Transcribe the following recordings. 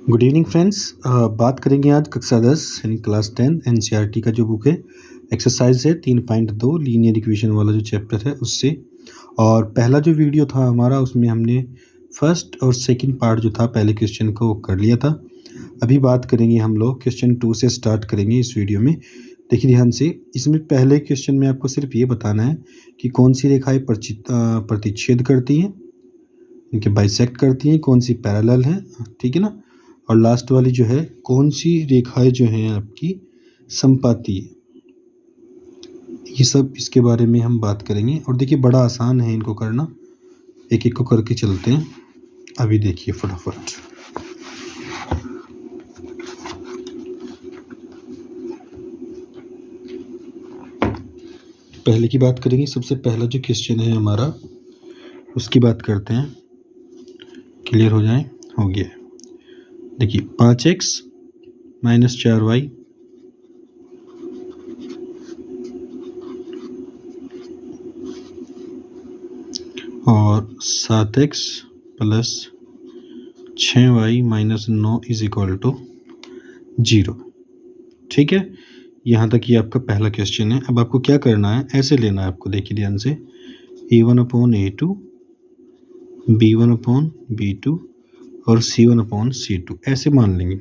Good evening friends. बात करेंगे आज कक्षा 10 यानी क्लास 10 एनसीईआरटी का जो बुक है एक्सरसाइज है 3.2 लीनियर इक्वेशन वाला जो चैप्टर है उससे। और पहला जो वीडियो था हमारा उसमें हमने फर्स्ट और सेकंड पार्ट जो था पहले क्वेश्चन को कर लिया था। अभी बात करेंगे हम लोग क्वेश्चन 2 से स्टार्ट करेंगे इस वीडियो में। देखिए ध्यान से, इसमें पहले क्वेश्चन में आपको सिर्फ ये बताना है कि कौन सी रेखाएं प्रतिच्छेद करती हैं, इनके बाइसेक्ट करती हैं, कौन सी पैरेलल है, ठीक है ना। और लास्ट वाली जो है कौन सी रेखाएं जो हैं आपकी समपाती है, ये सब इसके बारे में हम बात करेंगे। और देखिए बड़ा आसान है इनको करना, एक एक को करके चलते हैं। अभी देखिए फटाफट। पहले की बात करेंगे, सबसे पहला जो क्वेश्चन है हमारा उसकी बात करते हैं, क्लियर हो जाए। हो गया, देखिए 5x - 4y और 7x + 6y - 9 = 0। ठीक है, यहाँ तक ये आपका पहला क्वेश्चन है। अब आपको क्या करना है, ऐसे लेना है आपको, देखिए ध्यान से, a1/a2, b1/b2 और c1/c2 ऐसे मान लेंगे।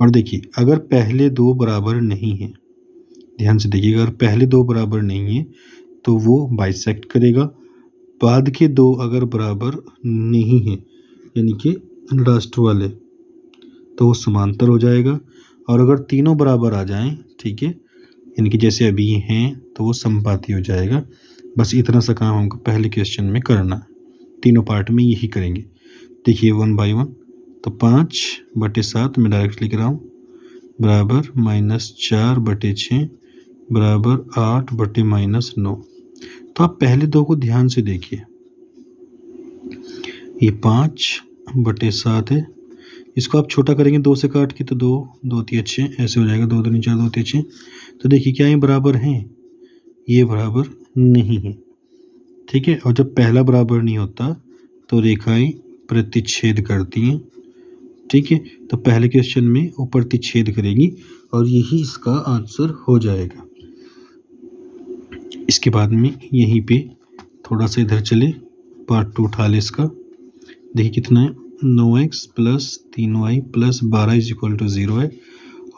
और देखिए अगर पहले दो बराबर नहीं हैं, ध्यान से देखिएगा, अगर पहले दो बराबर नहीं है तो वो बाइसेक्ट करेगा। बाद के दो अगर बराबर नहीं है यानी कि लास्ट वाले, तो वो समांतर हो जाएगा। और अगर तीनों बराबर आ जाएं, ठीक है, यानी कि जैसे अभी हैं, तो वो समपाती हो जाएगा। बस इतना सा काम हमको पहले क्वेश्चन में करना है, तीनों पार्ट में यही करेंगे। देखिए 1 बाई 1, तो 5/7 मैं डायरेक्ट लिख रहा हूँ बराबर -4/6 बराबर 8/-9। तो आप पहले दो को ध्यान से देखिए, ये 5/7 है, इसको आप छोटा करेंगे 2 से काट के, तो 2 2 3 6 ऐसे हो जाएगा, 2 2 4 2 3 6। तो देखिए क्या ये बराबर हैं, ये बराबर नहीं है, ठीक है। और जब पहला बराबर नहीं होता तो रेखाएं प्रतिच्छेद करती हैं, ठीक है। तो पहले क्वेश्चन में वो प्रतिच्छेद करेंगी और यही इसका आंसर हो जाएगा। इसके बाद में यहीं पे थोड़ा सा इधर चले, पार्ट 2 उठा ले इसका। देखिए कितना है, 9x + 3y + 12 = 0 है।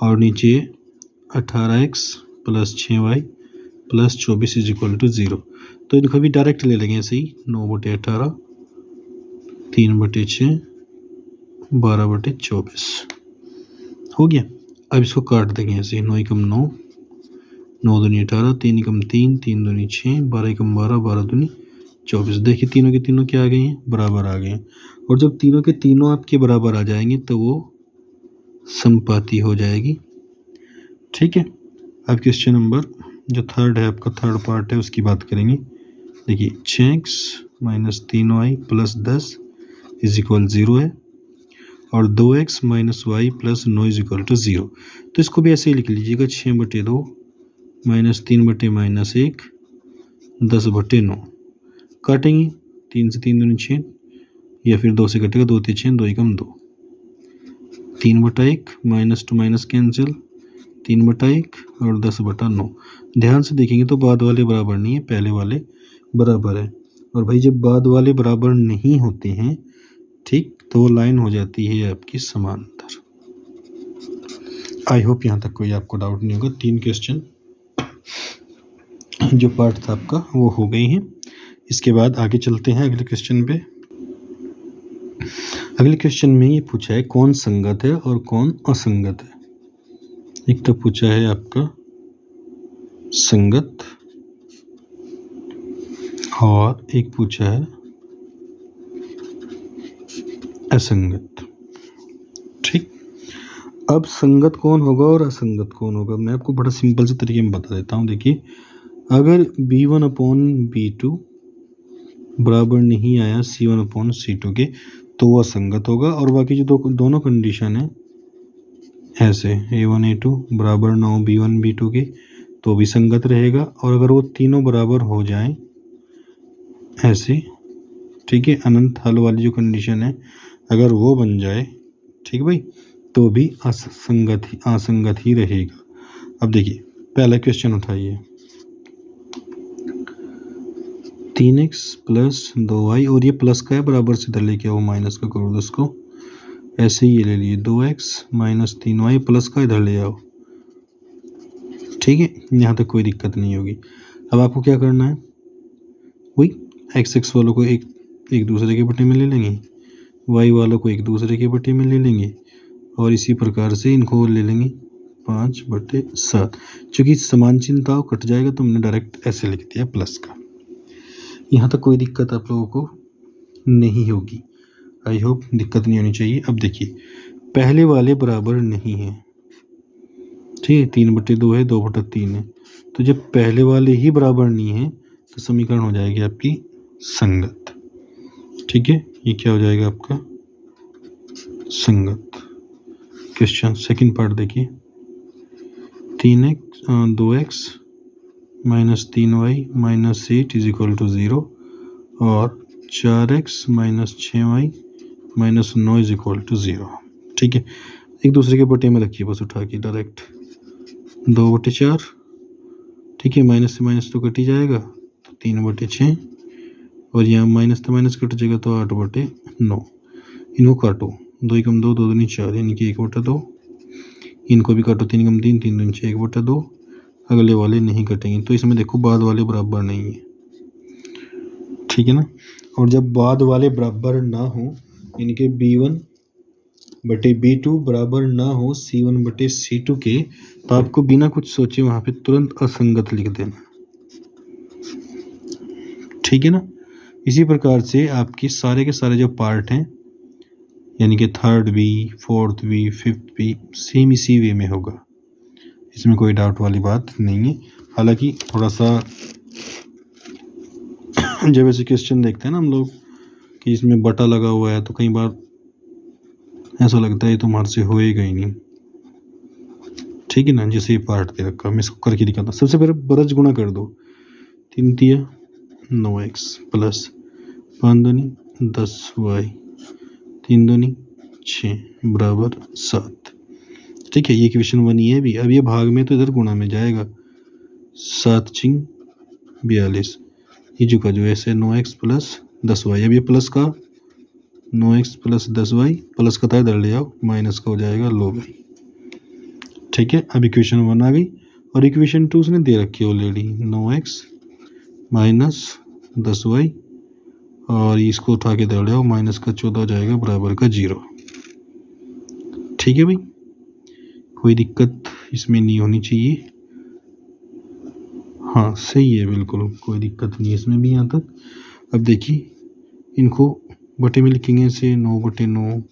और नीचे 18x + 6y + 24 = 0। तो इनको भी डायरेक्ट ले लेंगे ऐसे ही, 9/18 3/6 12/24 हो गया। अब इसको काट देंगे ऐसे, 9 × 9 9 दूनी 18, 3 × 3 3 दूनी 6 12 × 12 12 दूनी 24। देखिए तीनों के तीनों क्या आ गए हैं, बराबर आ गए हैं। और जब तीनों के तीनों आपके बराबर आ जाएंगे तो वो समपाती हो जाएगी, ठीक है। अब क्वेश्चन नंबर जो थर्ड है आपका, थर्ड पार्ट है, उसकी बात करेंगे। देखिए 6x - 3y + 10 = 0 है। और 2x - y + 9 = 0। तो इसको भी ऐसे ही लिख लीजिएगा, 6/2 - 3/-1 10/9। काटेंगे, 3 से 3 दूनी 6, या फिर 2 से कटेगा, 2 3 6 2 × 2 3/1 -to- कैंसिल, 3/1 और 10/9। ध्यान से देखेंगे तो बाद वाले बराबर नहीं है, पहले वाले बराबर है। और भाई जब बाद वाले बराबर नहीं होते हैं, ठीक, तो वो लाइन हो जाती है आपकी समांतर। आई होप यहाँ तक कोई आपको डाउट नहीं होगा। 3 क्वेश्चन जो पार्ट था आपका वो हो गई हैं। इसके बाद आगे चलते हैं अगले क्वेश्चन पे। अगले क्वेश्चन में ये पूछा है कौन संगत है और कौन असंगत है। एक तो पूछा है आपका संगत और एक पूछा है असंगत, ठीक। अब संगत कौन होगा और असंगत कौन होगा, मैं आपको बड़ा सिंपल से तरीके में बता देता हूँ। देखिए अगर b1/b2 बराबर नहीं आया c1/c2 के, तो वो असंगत होगा। और बाकी जो दोनों कंडीशन है ऐसे, a1 a2 बराबर 9 b1 b2 के, तो भी संगत रहेगा। और अगर वो तीनों बराबर हो जाएं ऐसे, ठीक है, अनंत हल वाली जो कंडीशन है, अगर वो बन जाए ठीक है भाई, तो भी असंगत ही रहेगा। अब देखिए पहला क्वेश्चन उठाइए, 3x प्लस 2y, और ये प्लस का है, बराबर से इधर लेके आओ, माइनस का करो उसको, ऐसे ही ये ले लिए 2x माइनस 3y, प्लस का इधर ले आओ। ठीक है, यहाँ तक कोई दिक्कत नहीं होगी। अब आपको क्या करना है, वही x वालों को एक दूसरे के बटे में ले लेंगे, y वालों को एक दूसरे के बटे में ले लेंगे, और इसी प्रकार से इनको ले लेंगे 5/7। चूँकि समान चिन्ह था वो कट जाएगा तो हमने डायरेक्ट ऐसे लिख दिया प्लस का। यहाँ तक कोई दिक्कत आप लोगों को नहीं होगी, आई होप दिक्कत नहीं होनी चाहिए। अब देखिए पहले वाले बराबर नहीं है, ठीक है, 3/2 है, 2/3 है, तो जब पहले वाले ही बराबर नहीं है तो समीकरण हो जाएगी आपकी संगत। ठीक है, ये क्या हो जाएगा आपका संगत। क्वेश्चन सेकंड पार्ट देखिए, 2x minus 3y minus 8 is equal to 0, और 4x minus 6y minus 9 is equal to 0। ठीक है, एक दूसरे के बटे में रखिए बस उठा के डायरेक्ट, 2/4, ठीक है, माइनस से माइनस तो कट ही जाएगा, तो 3/6, और यहाँ माइनस तो माइनस कट जाएगा तो 8/9। इनको काटो, 2 × 2 2 दूनी 4, यानी कि 1/2। इनको भी काटो, 3 × 3 3 दूनी 6, 1/2। अगले वाले नहीं कटेंगे, तो इसमें देखो बाद वाले बराबर नहीं है, ठीक है ना। और जब बाद वाले बराबर ना हो, इनके B1/B2 बराबर ना हो C1/C2 के, तो आपको बिना कुछ सोचे वहाँ पे तुरंत असंगत लिख देना, ठीक है ना। इसी प्रकार से आपके सारे के सारे जो पार्ट हैं, यानी कि 3rd भी, 4th भी, 5th भी, सेम इसी वे में होगा, इसमें कोई डाउट वाली बात नहीं है। हालांकि थोड़ा सा जब ऐसे क्वेश्चन देखते हैं ना हम लोग कि इसमें बटा लगा हुआ है, तो कई बार ऐसा लगता है ये तुम्हारे से होएगा ही नहीं, ठीक है ना। जैसे ये पार्ट दे रखा, मैं इसको करके दिखाता हूँ। सबसे पहले बरज गुणा कर दो, 3 × 9x प्लस 5 दूनी 10y, 3 दूनी 6 बराबर 7। ठीक है, ये क्वेश्चन 1 ही है भी। अब ये भाग में तो इधर गुणा में जाएगा, 7 × 42, ये जो का जो ऐसे 9x प्लस 10y। अब ये प्लस का 9x प्लस 10y, प्लस का था इधर ले आओ, माइनस का हो जाएगा लो भाई। ठीक है, अब इक्वेशन 1 आ गई, और इक्वेशन 2 उसने दे रखी है ऑलरेडी, 9x माइनस 10y, और इसको उठा के इधर ले आओ, माइनस का 14 हो जाएगा बराबर का 0। ठीक है भाई, कोई दिक्कत इसमें नहीं होनी चाहिए। हाँ सही है, बिल्कुल कोई दिक्कत नहीं है इसमें भी यहाँ तक। अब देखिए इनको बटे में लिखेंगे ऐसे, 9/9,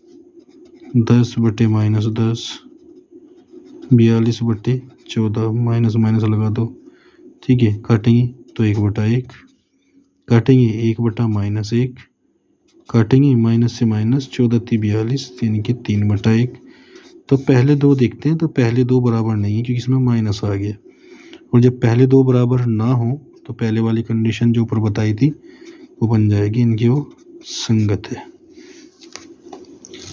10/-10, 42/14, माइनस माइनस लगा दो, ठीक है। काटेंगे तो 1/1, काटेंगे 1/-1, काटेंगे माइनस से माइनस, 14 × 42, यानी कि 3/1। तो पहले दो देखते हैं, तो पहले दो बराबर नहीं है क्योंकि इसमें माइनस आ गया, और जब पहले दो बराबर ना हो तो पहले वाली कंडीशन जो ऊपर बताई थी वो बन जाएगी, इनकी वो संगत है।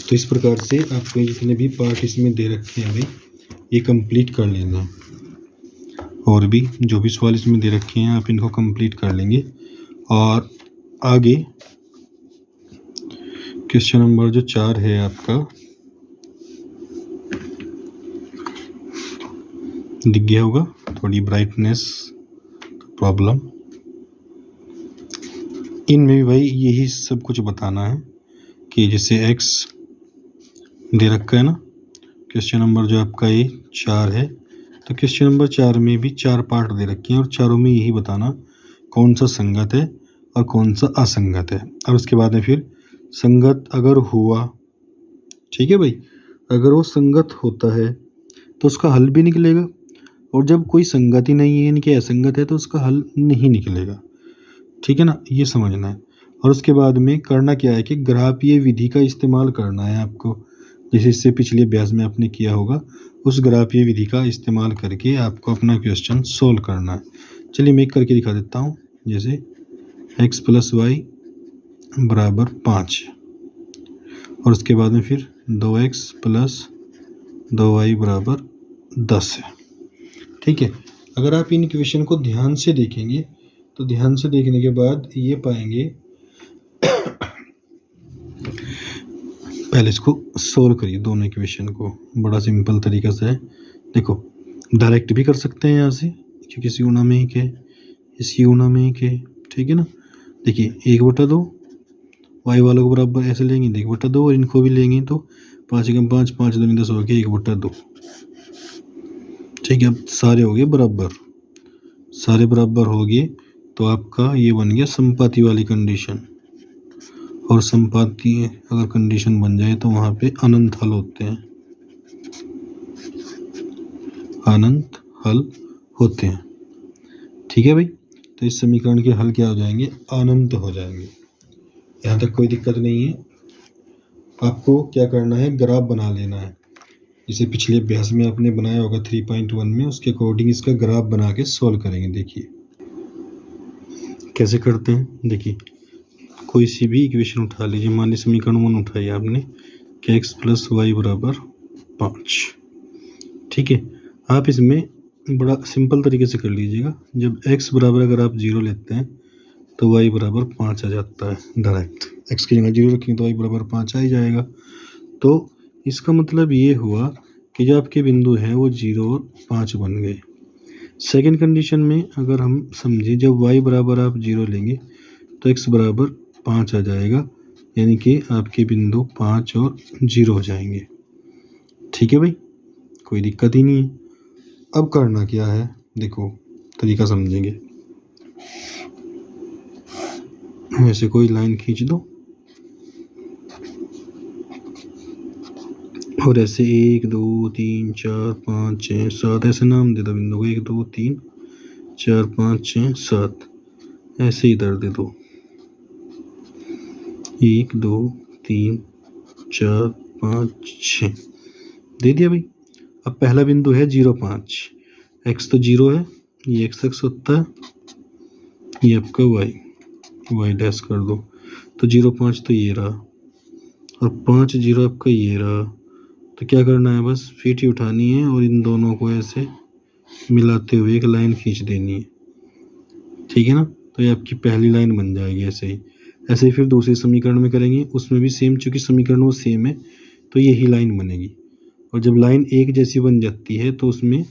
तो इस प्रकार से आपको जितने भी पार्ट इसमें दे रखे हैं भाई, ये कंप्लीट कर लेना, और भी जो भी सवाल इसमें दे रखे हैं आप इनको कंप्लीट कर लेंगे। और आगे क्वेश्चन नंबर जो 4 है आपका, दिख गया होगा, थोड़ी ब्राइटनेस प्रॉब्लम, इनमें भी भाई यही सब कुछ बताना है कि जैसे x दे रखा है ना, क्वेश्चन नंबर जो आपका ये 4 है, तो क्वेश्चन नंबर 4 में भी 4 पार्ट दे रखे हैं, और चारों में यही बताना कौन सा संगत है और कौन सा असंगत है। और उसके बाद में फिर संगत अगर हुआ, ठीक है भाई, अगर वो संगत होता है तो उसका हल भी निकलेगा, और जब कोई संगत ही नहीं है, यानी कि असंगत है, तो उसका हल नहीं निकलेगा, ठीक है ना, ये समझना है। और उसके बाद में करना क्या है कि ग्राफीय विधि का इस्तेमाल करना है आपको, जैसे इससे पिछले अभ्यास में आपने किया होगा, उस ग्राफीय विधि का इस्तेमाल करके आपको अपना क्वेश्चन सोल्व करना है। चलिए मैं करके दिखा देता हूँ, जैसे x + y = 5, और उसके बाद में फिर 2x प्लस 2y बराबर 10 है। ठीक है, अगर आप इन इक्वेशन को ध्यान से देखेंगे तो ध्यान से देखने के बाद ये पाएंगे, पहले इसको सोल्व करिए दोनों इक्वेशन को, बड़ा सिंपल तरीका से है। देखो डायरेक्ट भी कर सकते हैं यहाँ से, क्योंकि इसी गुणा में एक है, इसी गुणा में एक है, ठीक है ना। देखिए 1/2 वाई वालों को बराबर ऐसे लेंगे, 1/2 और इनको भी लेंगे तो 5 एकम 5, 5 दूनी 10 हो गया 1/2। ठीक है, अब सारे हो गए बराबर, सारे बराबर हो गए तो आपका ये बन गया संपाती वाली कंडीशन। और संपाती अगर कंडीशन बन जाए तो वहाँ पे अनंत हल होते हैं, अनंत हल होते हैं। ठीक है भाई, तो इस समीकरण के हल क्या हो जाएंगे, अनंत हो जाएंगे। यहाँ तक कोई दिक्कत नहीं है। आपको क्या करना है, ग्राफ बना लेना है, जिसे पिछले अभ्यास में आपने बनाया होगा 3.1 में, उसके अकॉर्डिंग इसका ग्राफ बना के सॉल्व करेंगे। देखिए कैसे करते हैं। देखिए कोई सी भी इक्वेशन उठा लीजिए, मान लीजिए समीकरण 1 उठाई आपने कि x प्लस वाई बराबर 5। ठीक है, आप इसमें बड़ा सिंपल तरीके से कर लीजिएगा। जब x बराबर अगर आप 0 लेते हैं तो y बराबर 5 आ जाता है डायरेक्ट। x की जगह 0 रखेंगे तो y बराबर 5 आ ही जाएगा। तो इसका मतलब ये हुआ कि जो आपके बिंदु है वो 0 और 5 बन गए। सेकेंड कंडीशन में अगर हम समझे, जब y बराबर आप 0 लेंगे तो x बराबर 5 आ जाएगा, यानी कि आपके बिंदु 5 और 0 हो जाएंगे। ठीक है भाई, कोई दिक्कत ही नहीं है। अब करना क्या है, देखो तरीका समझेंगे। ऐसे कोई लाइन खींच दो और ऐसे 1 2 3 4 5 6 7 ऐसे नाम दे दो बिंदु को, 1 2 3 4 5 6 7 ऐसे इधर दे दो, 1 2 3 4 5 6 दे दिया भाई। अब पहला बिंदु है 0 5, x तो 0 है, ये x होता है, ये आपका y डैश कर दो, तो 0 5 तो ये रहा और 5 0 आपका ये रहा। तो क्या करना है, बस फीटी उठानी है और इन दोनों को ऐसे मिलाते हुए एक लाइन खींच देनी है। ठीक है ना, तो ये आपकी पहली लाइन बन जाएगी। ऐसे ही फिर दूसरे समीकरण में करेंगे, उसमें भी सेम, चूँकि समीकरण वो सेम है तो यही लाइन बनेगी। और जब लाइन एक जैसी बन जाती है तो उसमें,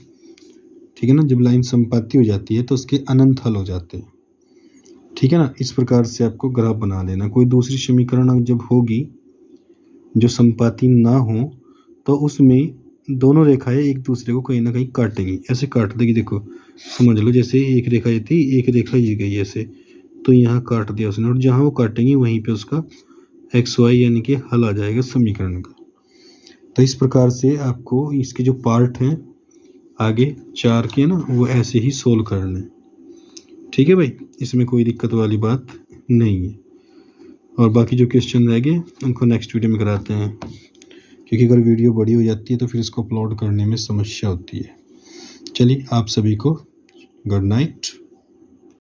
ठीक है ना, जब लाइन संपाती हो जाती है तो उसके अनंत हल हो जाते हैं। ठीक है ना, इस प्रकार से आपको ग्राफ बना लेना। कोई दूसरी समीकरण जब होगी जो संपाती ना हो तो उसमें दोनों रेखाएं एक दूसरे को कहीं ना कहीं काटेंगी, ऐसे काट देगी। देखो समझ लो, जैसे एक रेखा ये थी, एक रेखा ये गई ऐसे, तो यहाँ काट दिया उसने, और जहाँ वो काटेंगी वहीं पे उसका XY यानी कि हल आ जाएगा समीकरण का। तो इस प्रकार से आपको इसके जो पार्ट हैं आगे 4 के ना, वो ऐसे ही सोल्व करने। ठीक है भाई, इसमें कोई दिक्कत वाली बात नहीं है। और बाकी जो क्वेश्चन रह गए उनको नेक्स्ट वीडियो में कराते हैं, क्योंकि अगर वीडियो बड़ी हो जाती है तो फिर इसको अपलोड करने में समस्या होती है। चलिए, आप सभी को गुड नाइट।